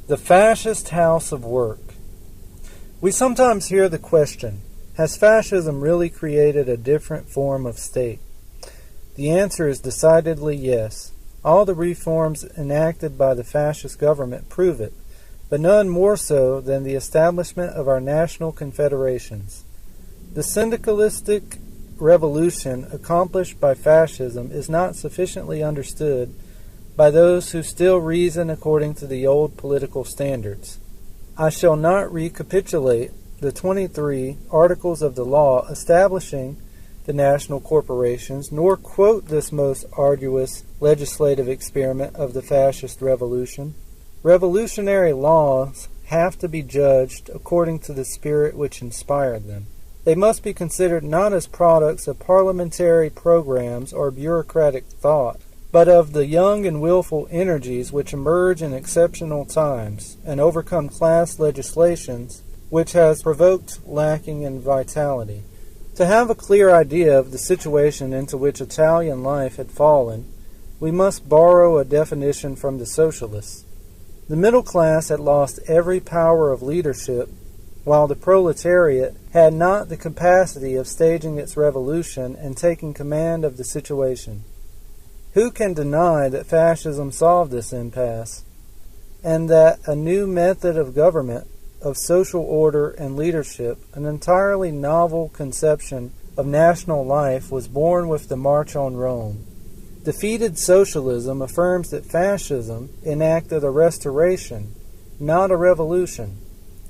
The Fascist House of Work. We sometimes hear the question, has fascism really created a different form of state? The answer is decidedly yes. All the reforms enacted by the fascist government prove it, but none more so than the establishment of our National Confederations. The syndicalistic revolution accomplished by fascism is not sufficiently understood by those who still reason according to the old political standards. I shall not recapitulate the 23 articles of the law establishing the national corporations, nor quote this most arduous legislative experiment of the fascist revolution. Revolutionary laws have to be judged according to the spirit which inspired them. They must be considered not as products of parliamentary programs or bureaucratic thought, but of the young and willful energies which emerge in exceptional times and overcome class legislations which has provoked lacking in vitality. To have a clear idea of the situation into which Italian life had fallen, we must borrow a definition from the socialists. The middle class had lost every power of leadership, while the proletariat had not the capacity of staging its revolution and taking command of the situation. Who can deny that fascism solved this impasse, and that a new method of government, of social order and leadership, an entirely novel conception of national life, was born with the March on Rome? Defeated socialism affirms that fascism enacted a restoration, not a revolution.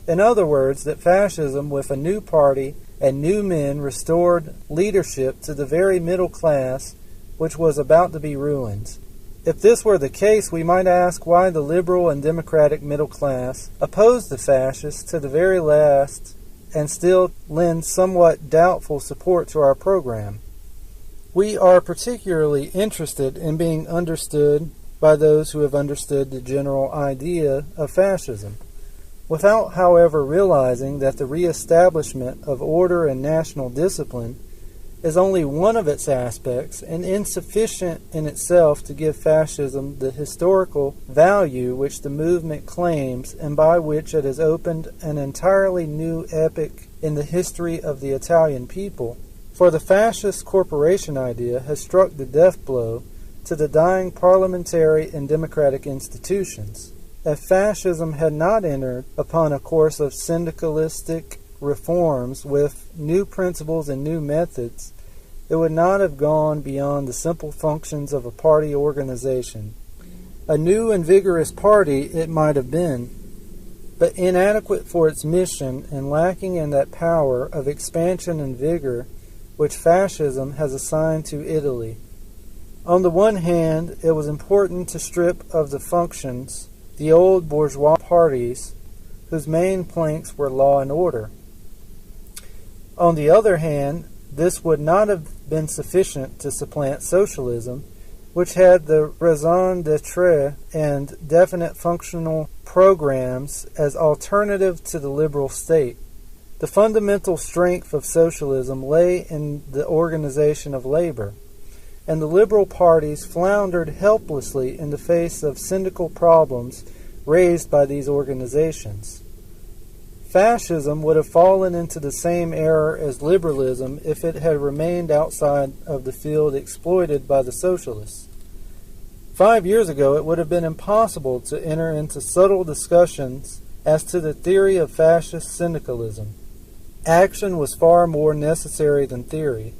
In other words, that fascism, with a new party and new men, restored leadership to the very middle class which was about to be ruined. If this were the case, we might ask why the liberal and democratic middle class opposed the fascists to the very last and still lend somewhat doubtful support to our program. We are particularly interested in being understood by those who have understood the general idea of fascism, without, however, realizing that the reestablishment of order and national discipline is only one of its aspects and insufficient in itself to give fascism the historical value which the movement claims and by which it has opened an entirely new epoch in the history of the Italian people. For the fascist corporation idea has struck the death blow to the dying parliamentary and democratic institutions. If fascism had not entered upon a course of syndicalistic reforms with new principles and new methods, it would not have gone beyond the simple functions of a party organization. A new and vigorous party it might have been, but inadequate for its mission and lacking in that power of expansion and vigor which fascism has assigned to Italy. On the one hand, it was important to strip of the functions the old bourgeois parties whose main planks were law and order. On the other hand, this would not have been sufficient to supplant socialism, which had the raison d'etre and definite functional programs as alternative to the liberal state. The fundamental strength of socialism lay in the organization of labor, and the liberal parties floundered helplessly in the face of syndical problems raised by these organizations. Fascism would have fallen into the same error as liberalism if it had remained outside of the field exploited by the socialists. 5 years ago, it would have been impossible to enter into subtle discussions as to the theory of fascist syndicalism. Action was far more necessary than theory,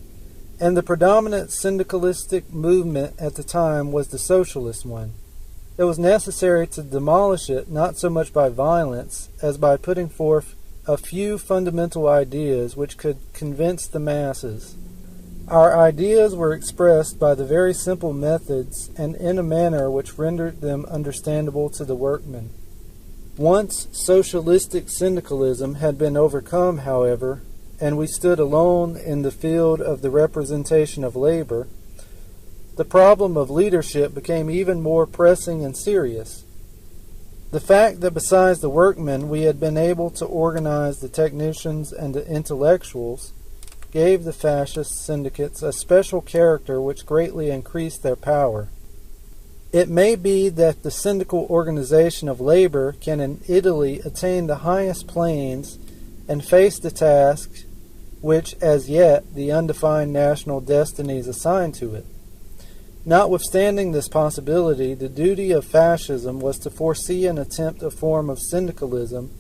and the predominant syndicalistic movement at the time was the socialist one. It was necessary to demolish it not so much by violence as by putting forth a few fundamental ideas which could convince the masses. Our ideas were expressed by the very simple methods and in a manner which rendered them understandable to the workmen. Once socialistic syndicalism had been overcome, however, and we stood alone in the field of the representation of labor, the problem of leadership became even more pressing and serious. The fact that besides the workmen we had been able to organize the technicians and the intellectuals gave the fascist syndicates a special character which greatly increased their power. It may be that the syndical organization of labor can in Italy attain the highest planes and face the task which as yet the undefined national destinies assign to it. Notwithstanding this possibility, the duty of fascism was to foresee and attempt a form of syndicalism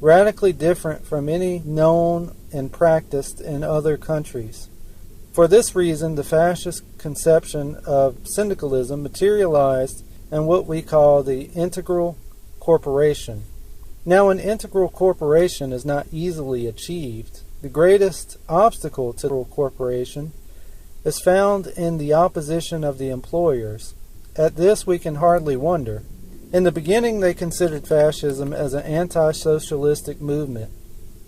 radically different from any known and practiced in other countries. For this reason, the fascist conception of syndicalism materialized in what we call the integral corporation. Now, an integral corporation is not easily achieved. The greatest obstacle to the corporation is found in the opposition of the employers. At this we can hardly wonder. In the beginning they considered fascism as an anti-socialistic movement,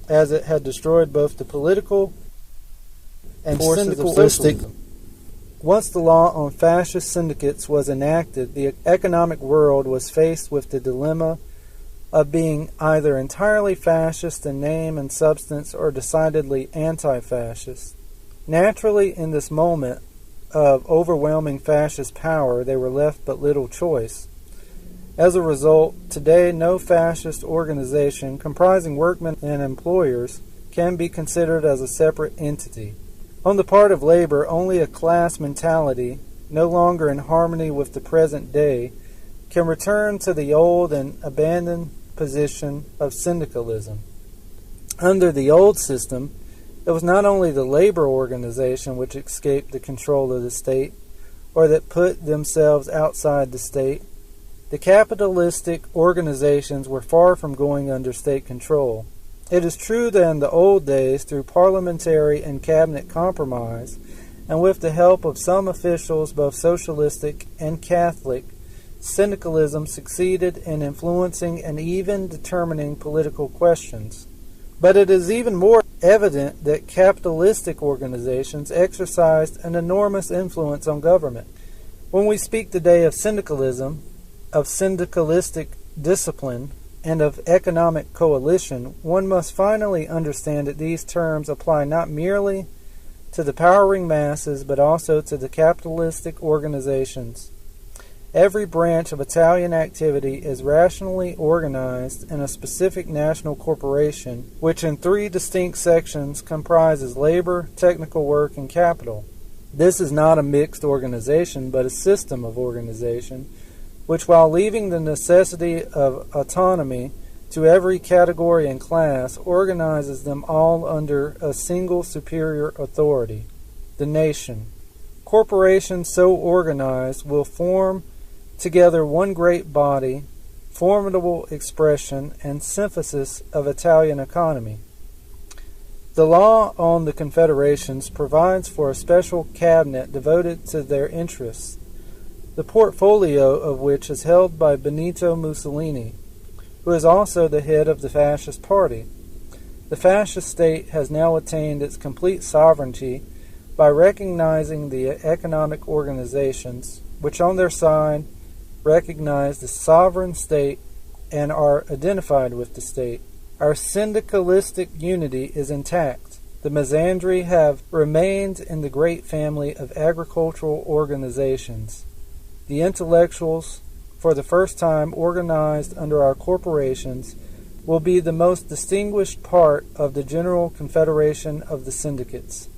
as it had destroyed both the political and syndicalistic. Once the law on fascist syndicates was enacted, the economic world was faced with the dilemma of being either entirely fascist in name and substance or decidedly anti-fascist. Naturally, in this moment of overwhelming fascist power, they were left but little choice. As a result, today no fascist organization comprising workmen and employers can be considered as a separate entity. On the part of labor, only a class mentality, no longer in harmony with the present day, can return to the old and abandoned position of syndicalism. Under the old system, it was not only the labor organization which escaped the control of the state, or that put themselves outside the state. The capitalistic organizations were far from going under state control. It is true that in the old days, through parliamentary and cabinet compromise, and with the help of some officials, both socialistic and Catholic, syndicalism succeeded in influencing and even determining political questions. But it is even more evident that capitalistic organizations exercised an enormous influence on government. When we speak today of syndicalism, of syndicalistic discipline, and of economic coalition, one must finally understand that these terms apply not merely to the powering masses, but also to the capitalistic organizations. Every branch of Italian activity is rationally organized in a specific national corporation, which in 3 distinct sections comprises labor, technical work, and capital. This is not a mixed organization, but a system of organization, which, while leaving the necessity of autonomy to every category and class, organizes them all under a single superior authority, the nation. Corporations so organized will form together one great body, formidable expression, and synthesis of Italian economy. The law on the Confederations provides for a special cabinet devoted to their interests, the portfolio of which is held by Benito Mussolini, who is also the head of the Fascist Party. The fascist state has now attained its complete sovereignty by recognizing the economic organizations, which on their side recognize the sovereign state and are identified with the state. Our syndicalistic unity is intact. The Misandri have remained in the great family of agricultural organizations. The intellectuals, for the first time organized under our corporations, will be the most distinguished part of the general confederation of the syndicates.